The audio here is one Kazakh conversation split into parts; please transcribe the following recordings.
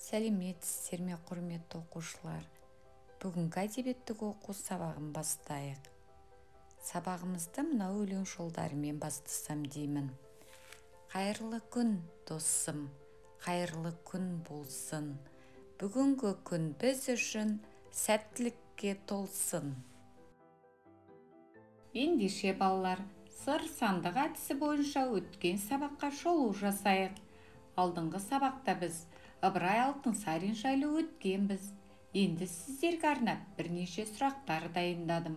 Сәлеметсіздер ме, құрметті оқушылар? Бүгінгі әдебиеттік оқу сабағын бастайық. Сабағымызды мынау өлең жолдарымен бастасам деймін. Қайырлы күн, досым, қайырлы күн болсын. Бүгінгі күн біз үшін сәттілікке толсын. Ендеше балалар, сыр сандық әдісі бойынша өткен сабаққа шолу жасайық. Алдыңғы сабақта біз Ыбырай Алтынсарин жайлы өткенбіз. Енді сіздерге арнап бірнеше сұрақтар дайындадым.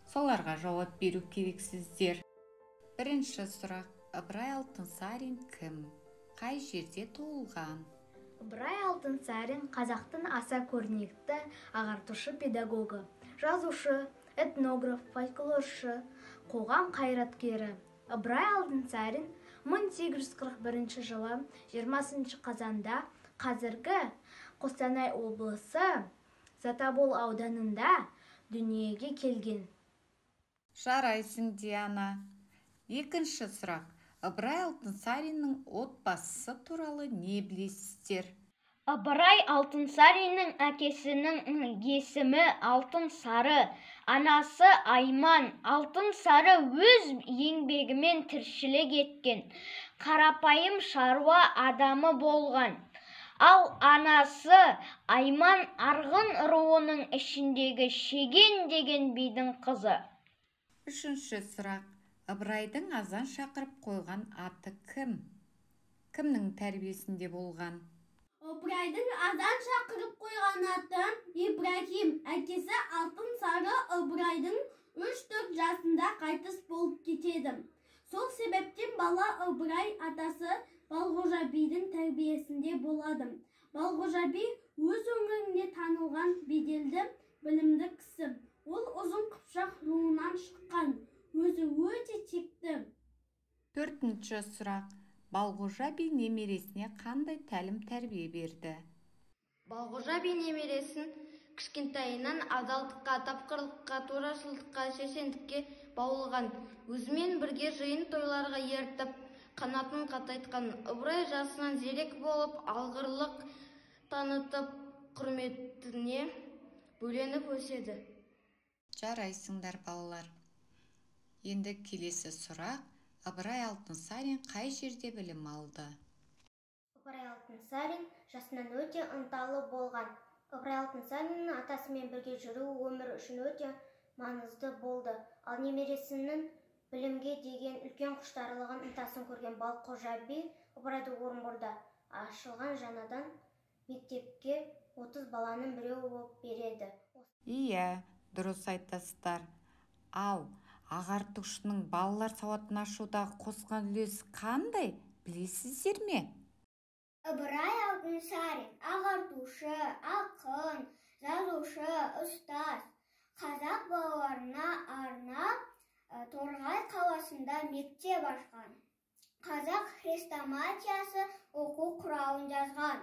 Соларға жауап беру керексіздер. Бірінші сұрақ: Ыбырай Алтынсарин кім? Қай жерде туылған? Ыбырай Алтынсарин қазақтың аса көрнекті ағартушы педагогы, жазушы, этнограф, фольклоршы, қоғам қайраткері. Ыбырай Алтынсарин 1841 жылы 20 қазанда қазіргі Қостанай облысы Затобол ауданында дүниеге келген. Жарайсың, Диана. Екінші сұрақ: Ыбырай Алтынсариннің отбасы туралы не білесіздер? Ыбырай Алтынсариннің әкесінің есімі Алтынсары, анасы Айман. Алтынсары өз еңбегімен тіршілік еткен қарапайым шаруа адамы болған. Ал анасы Айман Арғын руының ішіндегі Шеген деген бидің қызы. Үшінші сұрақ: Ыбырайдың азан шақырып қойған аты кім? Кімнің тәрбиесінде болған? Ыбырайдың азан шақырып қойған аты Ибрахим. Әкесі Алтынсары Ыбырайдың 3-4 жасында қайтыс болып кетеді. Сол себептен бала Ыбырай атасы Балғожа бидің тәрбиесінде болады. Балғожа би өз өңірінде танылған беделді, білімді кісі. Ол Ұзын Қыпшақ руынан шыққан, өзі өте текті. Төртінші сұрақ: Балғожа би немересіне қандай тәлім-тәрбие берді? Балғожа би немересін кішкентайынан адалдыққа, тапқырлыққа, турашылдыққа, шешендікке баулыған. Өзімен бірге жиын тойларға ертіп, қанатын қатайтқан. Ыбырай жасынан зерек болып, алғырлық танытып, құрметіне бөленіп өседі. Жарайсыңдар, балалар. Енді келесі сұрақ: Ыбырай Алтынсарин қай жерде білім алды? Ыбырай Алтынсарин жасынан өте ынталы болған. Ыбырай Алтынсариннің атасымен бірге жүруі өмір үшін өте маңызды болды. Ал немересінің білімге деген үлкен құштарлығын, ынтасын көрген Балқожа би Ыбырайды Орынборда ашылған жаңадан мектепке 30 баланың біреуі болып береді. Иә, дұрыс айтасыздар. Ал ағартушының балалар сауатын ашудағы қосқан үлесі қандай, білесіздер ме? Ыбырай Алтынсарин ағартушы, ақын, жазушы, ұстаз. Қазақ балаларына арнап Торғай қаласында мектеп ашқан. Қазақ хрестоматиясы оқу құралын жазған.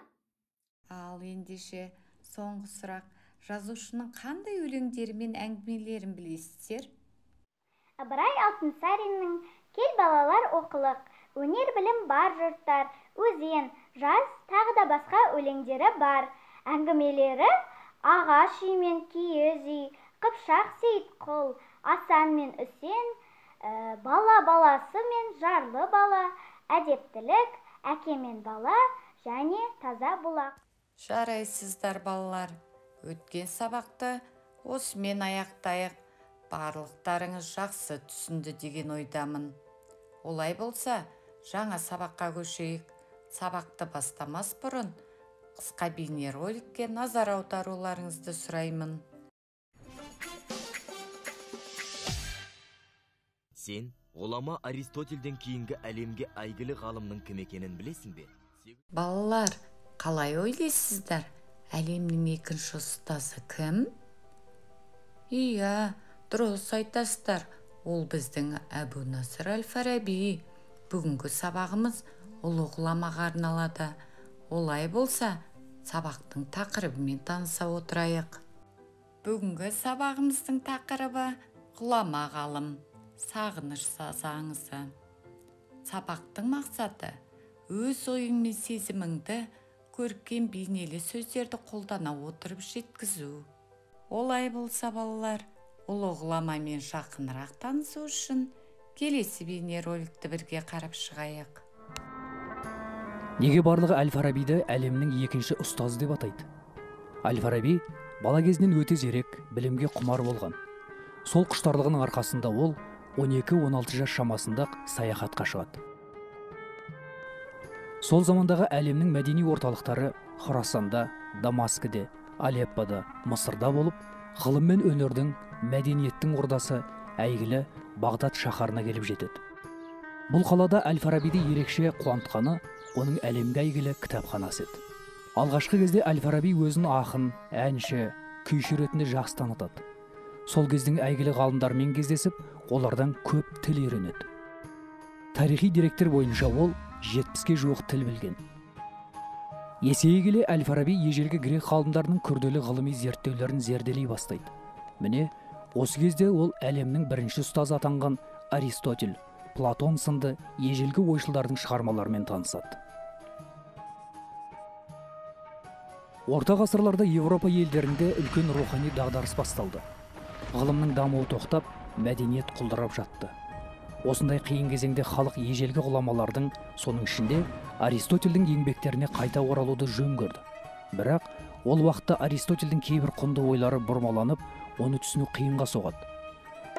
Ал ендеше соңғы сұрақ: жазушының қандай өлеңдері мен әңгімелерін білесіздер? Ыбырай Алтынсариннің «Кел балалар оқылық», «Өнер білім бар жұрттар», «Өзен», «Жаз» тағы да басқа өлеңдері бар. Әңгімелері «Ағаш үй мен киіз үй», «Қыпшақ Сейітқұл», «Асан мен Үсен», «Бала баласы мен жарлы бала», «Әдептілік», «Әке мен бала» және «Таза бұлақ». Жарайсыздар, балалар. Өткен сабақты осымен аяқтайық. Барлықтарыңыз жақсы түсінді деген ойдамын. Олай болса, жаңа сабаққа көшейік. Сабақты бастамас бұрын қысқа бейнероликке назар аударуларыңызды сұраймын. Сен ғұлама Аристотельден кейінгі әлемге әйгілі ғалымның кім екенін білесің бе? Балалар, қалай ойлайсыздар? Әлемнің екінші ұстазы кім? Иә, дұрыс айтасыздар. Ол біздің Әбу Насыр әл-Фараби. Бүгінгі сабағымыз ұлы ғұламаға арналады. Олай болса, сабақтың тақырыбымен таныса отырайық. Бүгінгі сабағымыздың тақырыбы ғұлама ғалым, сағыныш аңызы. Сабақтың мақсаты өз ойың мен сезіміңді көркем бейнелі сөздерді қолдана отырып жеткізу. Олай болса балалар, ұлы ғұламамен жақынырақ танысу үшін келесі бейнероликті бірге қарап шығайық. Неге барлығы Әл-Фарабиді әлемнің екінші ұстазы деп атайды? Әл-Фараби бала кезінен өте зерек, білімге құмар болған. Сол құштарлығының арқасында ол 12-16 жас шамасында саяхатқа шығады. Сол замандағы әлемнің мәдени орталықтары Хорасанда, Дамаскіде, Алеппода, Мысырда болып, ғылым мен өнердің, мәдениеттің ордасы әйгілі Бағдат шаһарына келіп жетеді. Бұл қалада Әл-Фарабиді ерекше қуантқаны оның әлемге әйгілі кітапханасы еді. Алғашқы кезде Әл-Фараби өзін ақын, әнші, күйші ретінде жақсы танытады. Сол кездің әйгілі ғалымдармен кездесіп, олардан көп тіл үйренеді. Тарихи деректер бойынша ол 70-ге жуық тіл білген. Есейе келе Әл-Фараби ежелгі грек ғалымдарының күрделі ғылыми зерттеулерін зерделей бастайды. Міне, осы кезде ол әлемнің бірінші ұстазы атанған Аристотель, Платон сынды ежелгі ойшылдардың шығармаларымен танысады. Орта ғасырларда Европа елдерінде үлкен рухани дағдарыс басталды. Ғылымның дамуы тоқтап, мәдениет құлдырап жатты. Осындай қиын кезеңде халық ежелгі ғұламалардың, соның ішінде Аристотельдің еңбектеріне қайта оралуды жөн көрді. Бірақ ол уақытта Аристотельдің кейбір құнды ойлары бұрмаланып, оны түсіну қиынға соғады.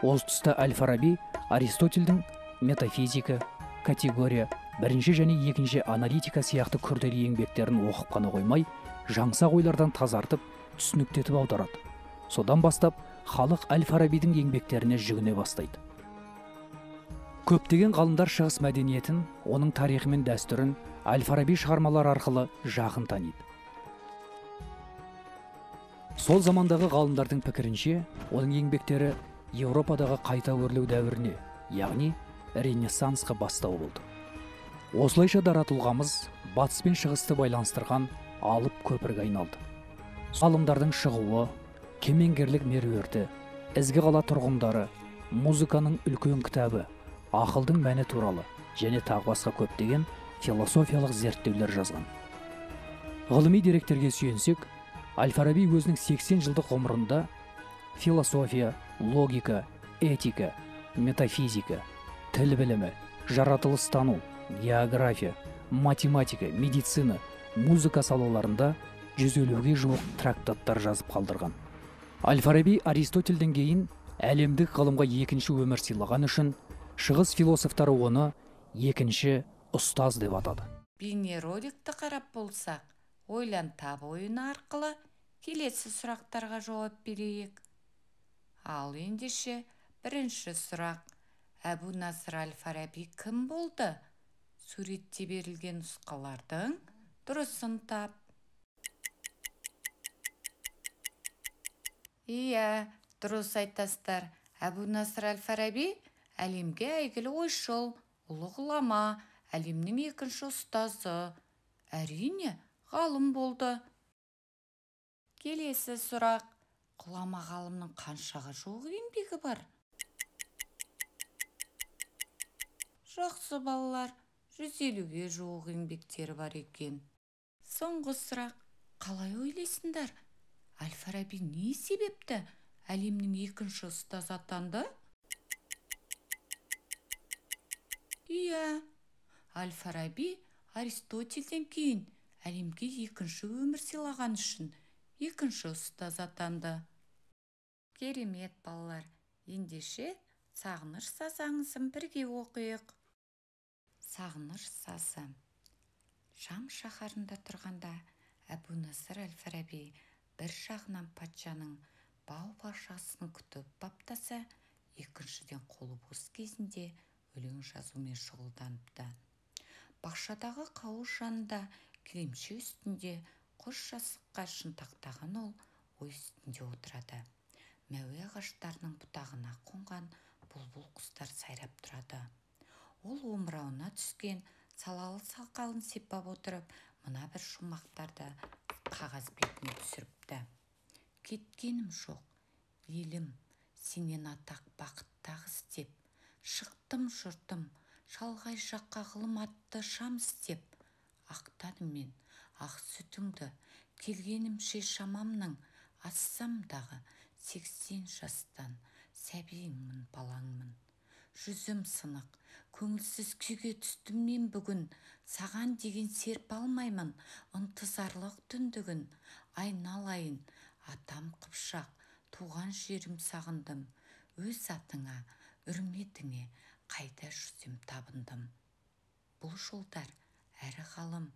Осы тұста Әл-Фараби Аристотельдің метафизика, категория, бірінші және екінші аналитика сияқты күрделі еңбектерін оқып қана қоймай, жаңсақ ойлардан тазартып, түсініктетіп аударады. Содан бастап, халық Әл-Фарабидің еңбектеріне жүгіне бастайды. Көптеген ғалымдар шығыс мәдениетін, оның тарихы мен дәстүрін Әл-Фараби шығармалар арқылы жақын таниды. Сол замандағы ғалымдардың пікірінше, оның еңбектері Еуропадағы қайта өрлеу дәуіріне, яғни Ренессансқа бастау болды. Осылайша дара тұлғамыз батыс пен шығысты байланыстырған алып көпірге айналды. Ғалымдардың шығуы, кемеңгерлік меруерті, ізгі қала тұрғындары, музыканың үлкен кітабы, ақылдың мәні туралы және тағы басқа көптеген философиялық зерттеулер жазған. Ғылыми деректерге сүйенсек, Әл-Фараби өзінің 80 жылдық ғұмырында философия, логика, этика, метафизика, тіл білімі, жаратылыстану, география, математика, медицина, музыка салаларында 150-ге жуық трактаттар жазып қалдырған. Әл-Фараби Аристотельден кейін әлемдік ғылымға екінші өмір сыйлаған үшін шығыс философтары оны екінші ұстаз деп атады. Бейнероликті қарап болсақ, ойлан тап ойыны арқылы келесі сұрақтарға жауап берейік. Ал ендеше бірінші сұрақ: Әбу Насыр Әл-Фараби кім болды? Суретте берілген нұсқалардың дұрысын тап. Иә, дұрыс айтасыздар. Әбу Насыр Әл-Фараби әлемге әйгілі ойшыл, ұлы ғұлама, әлемнің екінші ұстазы, әрине ғалым болды. Келесі сұрақ: ғұлама ғалымның қаншаға жуық еңбегі бар? Жақсы балалар, 150-ге жуық еңбектері бар екен. Соңғы сұрақ: қалай ойлайсыңдар? Әл-Фараби не себепті әлемнің екінші ұстазы атанды? Иә, Әл-Фараби Аристотельден кейін әлемге екінші өмір сыйлаған үшін екінші ұстаз атанды. Керемет балалар, ендеше сағыныш сазаңызын бірге оқиық. Сағыныш сазы. Шам шаһарында тұрғанда Әбу Насыр Әл-Фараби бір жағынан патшаның бау-бақшасын күтіп баптаса, екіншіден қолы бос кезінде өлең жазумен шұғылданыпты. Бақшадағы қауыз жанында кілемше үстінде құс жасыққа шынтақтаған ол ой үстінде отырады. Мәуе ағаштарының бұтағына қонған бұлбұл құстар сайрап тұрады. Ол омырауына түскен салалы сақалын сипап отырып, мына бір шумақтарды қағаз бетіне түсіріпті. Кеткенім жоқ, елім, сенен атақ бақыттағы іздеп, шықтым жұртым, шалғай жаққа ғылым атты шам іздеп, ақтадым мен ақ сүтіңді келгенімше шамамның, ассам дағы 80 жастан сәбиіңмін, балаңмын. Жүзім сынық, көңілсіз күйге түстім мен бүгін, саған деген серп алмаймын, ынтызарлық түндігін. Айналайын, атам қыпшақ, туған жерім сағындым, өз атыңа, үрметіңе қайда жүрсем табындым. Бұл жолдар әрі ғалым,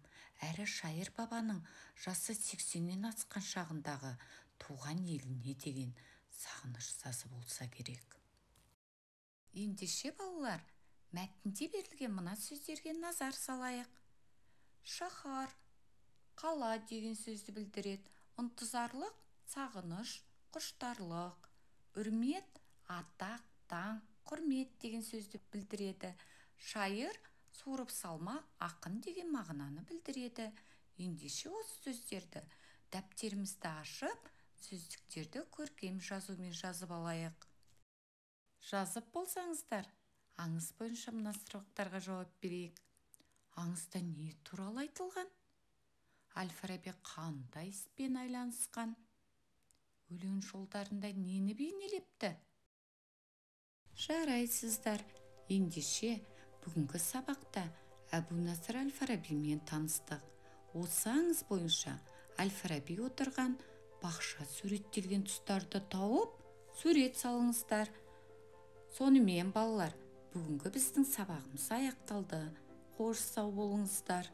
әрі шайыр бабаның жасы 80-нен асқан шағындағы туған еліне деген сағыныш сазы болса керек. Ендеше балалар, мәтінде берілген мына сөздерге назар салайық. Шаһар, қала деген сөзді білдіреді. Ынтызарлық, сағыныш, құштарлық. Үрмет, атақ, даңқ, құрмет деген сөзді білдіреді. Шайыр, суырып салма, ақын деген мағынаны білдіреді. Ендеше осы сөздерді дәптерімізді ашып, сөздіктерді көркем жазумен жазып алайық. Жазып болсаңыздар, аңыз бойынша мына сұрақтарға жауап берейік. Аңызда не туралы айтылған? Әл-Фараби қандай іспен айланысқан? Өлең жолдарында нені бейнелепті? Жарайсыздар. Ендеше бүгінгі сабақта Әбу-Насыр Әл-Фарабимен таныстық. Осы аңыз бойынша Әл-Фараби отырған бақша суреттелген тұстарды тауып, сурет салыңыздар. Сонымен балалар, бүгінгі біздің сабағымыз аяқталды. Қош сау болыңыздар.